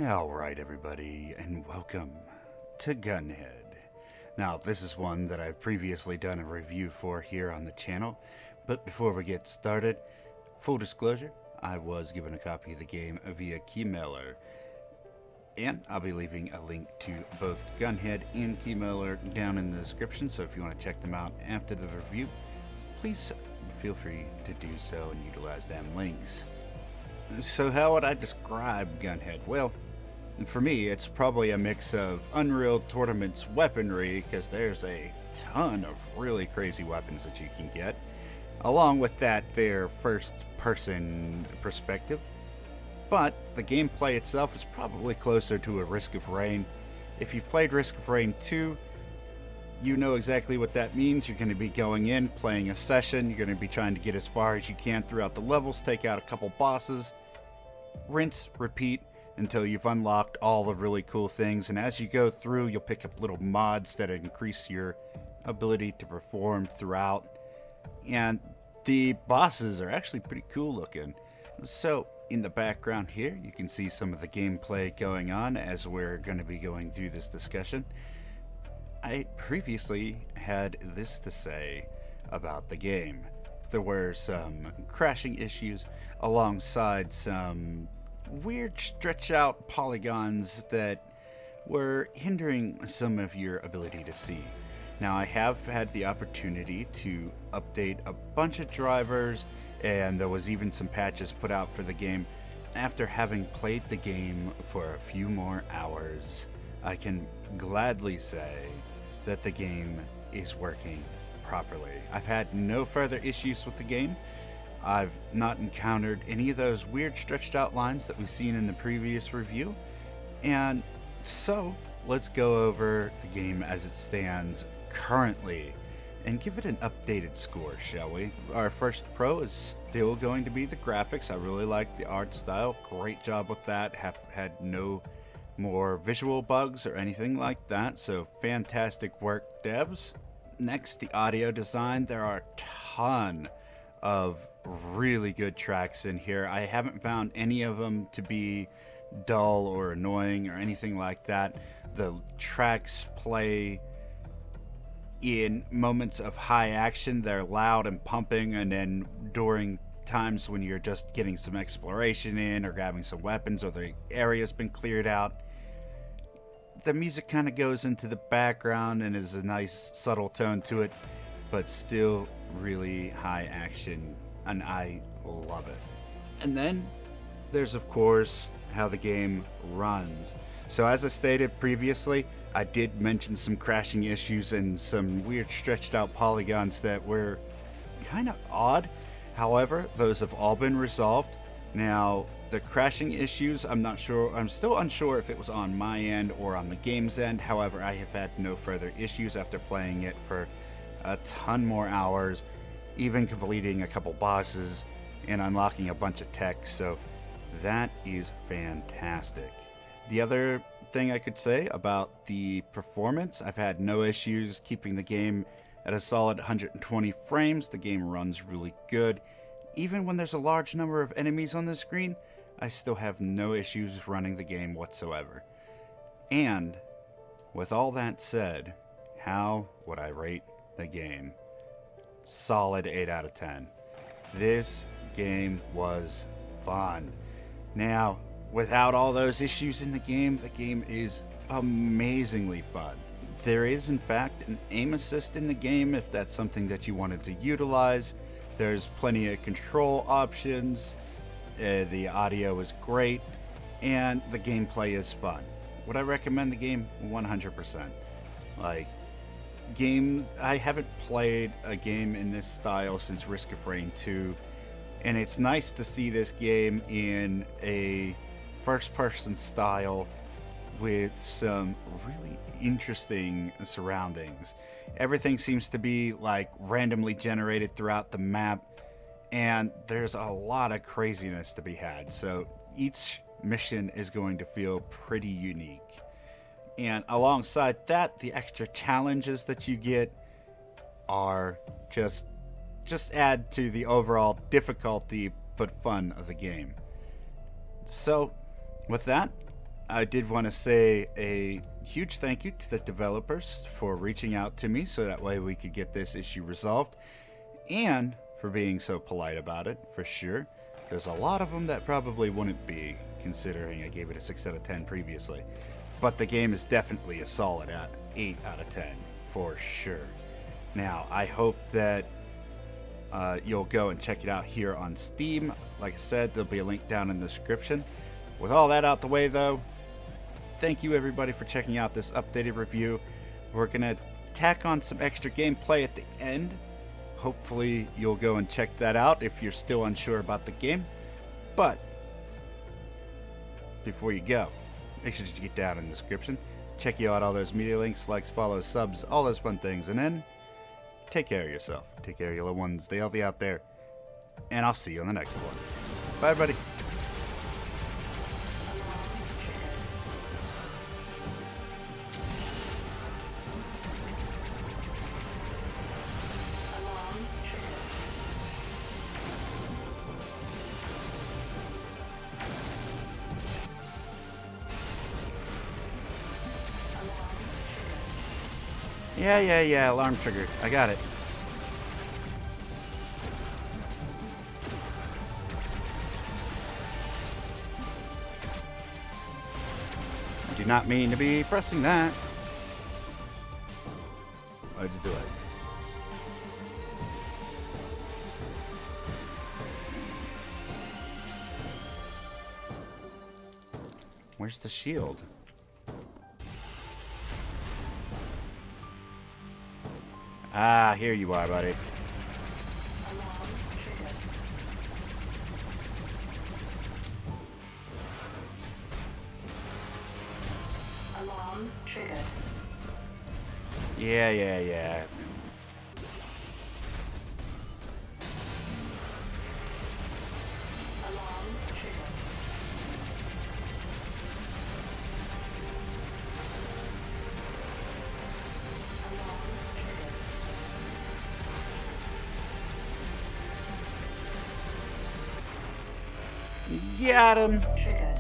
Alright everybody, and welcome to Gunhead. Now, this is one that I've previously done a review for here on the channel, but before we get started, full disclosure, I was given a copy of the game via keymailer, and I'll be leaving a link to both Gunhead and keymailer down in the description, so if you want to check them out after the review, please feel free to do so and utilize them links. So how would I describe Gunhead? Well, for me, it's probably a mix of Unreal Tournament's weaponry, because there's a ton of really crazy weapons that you can get. Along with that, their first-person perspective. But the gameplay itself is probably closer to a Risk of Rain. If you've played Risk of Rain 2, you know exactly what that means. You're going to be going in, playing a session, you're going to be trying to get as far as you can throughout the levels, take out a couple bosses, rinse, repeat, until you've unlocked all the really cool things. And as you go through, you'll pick up little mods that increase your ability to perform throughout. And the bosses are actually pretty cool looking. So in the background here, you can see some of the gameplay going on as we're going to be going through this discussion. I previously had this to say about the game. There were some crashing issues alongside some weird stretch out polygons that were hindering some of your ability to see. Now, I have had the opportunity to update a bunch of drivers, and there was even some patches put out for the game. After having played the game for a few more hours, I can gladly say that the game is working properly. I've had no further issues with the game. I've not encountered any of those weird stretched out lines that we've seen in the previous review. And so let's go over the game as it stands currently and give it an updated score, shall we? Our first pro is still going to be the graphics. I really like the art style. Great job with that. Have had no more visual bugs or anything like that, so fantastic work, devs. Next, the audio design. There are a ton of really good tracks in here. I haven't found any of them to be dull or annoying or anything like that. The tracks play in moments of high action. They're loud and pumping, and then during times when you're just getting some exploration in or grabbing some weapons or the area's been cleared out, the music kind of goes into the background and is a nice subtle tone to it, but still really high action, and I love it. And then there's of course how the game runs. So as I stated previously, I did mention some crashing issues and some weird stretched out polygons that were kind of odd. However, those have all been resolved. Now, the crashing issues, I'm still unsure if it was on my end or on the game's end. However, I have had no further issues after playing it for a ton more hours, even completing a couple bosses and unlocking a bunch of tech, so that is fantastic. The other thing I could say about the performance, I've had no issues keeping the game at a solid 120 frames. The game runs really good. Even when there's a large number of enemies on the screen, I still have no issues running the game whatsoever. And with all that said, how would I rate the game? Solid 8 out of 10. This game was fun. Now, without all those issues in the game is amazingly fun. There is, in fact, an aim assist in the game if that's something that you wanted to utilize. There's plenty of control options. The audio is great, and the gameplay is fun. Would I recommend the game? 100%. Like, games, I haven't played a game in this style since Risk of Rain 2, and it's nice to see this game in a first-person style with some really interesting surroundings. Everything seems to be like randomly generated throughout the map, and there's a lot of craziness to be had, so each mission is going to feel pretty unique. And alongside that, the extra challenges that you get are just add to the overall difficulty but fun of the game. So with that, I did want to say a huge thank you to the developers for reaching out to me so that way we could get this issue resolved, and for being so polite about it, for sure. There's a lot of them that probably wouldn't be, considering I gave it a 6 out of 10 previously. But the game is definitely a solid 8 out of 10, for sure. Now, I hope that you'll go and check it out here on Steam. Like I said, there'll be a link down in the description. With all that out the way, though, thank you everybody for checking out this updated review. We're going to tack on some extra gameplay at the end. Hopefully you'll go and check that out if you're still unsure about the game. But before you go, make sure to get down in the description. Check you out all those media links, likes, follows, subs, all those fun things. And then take care of yourself. Take care of your little ones. Stay healthy out there. And I'll see you on the next one. Bye, everybody. Yeah, alarm triggered. I got it. I do not mean to be pressing that. Let's do it. Where's the shield? Ah, here you are, buddy. Alarm triggered. Yeah. Alarm triggered. Got him. Triggered.